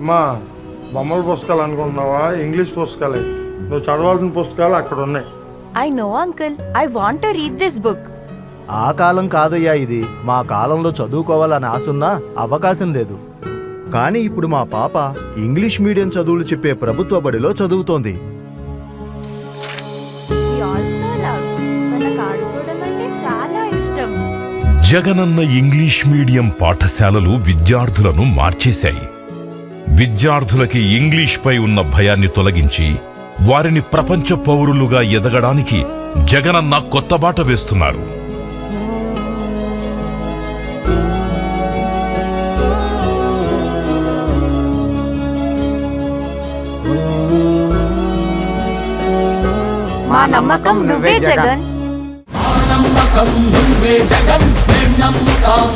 అమ్మా బొమ్మల పుస్తకాలు అనుకుంటున్నావా? ఇంగ్లీష్ పుస్తకాలే. నువ్వు చదవాల్సిన పుస్తకాలు అక్కడ ఉన్నాయి. I know, uncle. I want to read this book. ఆ కాలం కాదయ్యా ఇది. మా కాలంలో చదువుకోవాలని ఆశున్నా అవకాశం లేదు. కానీ ఇప్పుడు మా పాప ఇంగ్లీష్ మీడియం చదువులు చెప్పే ప్రభుత్వ బడిలో చదువుతోంది. We also love. మనకు ఆడుకోవడం అంటే చాలా ఇష్టం. జగనన్న ఇంగ్లీష్ మీడియం పాఠశాలలు విద్యార్థులను మార్చేశాయి. విద్యార్థులకి ఇంగ్లీష్పై ఉన్న భయాన్ని తొలగించి వారిని ప్రపంచ పౌరులుగా ఎదగడానికి జగనన్న కొత్త బాట వేస్తున్నారు. మా నమ్మకం నువ్వే జగన్. నమ్మకం నువ్వే జగన్, మేం నమ్ముతాం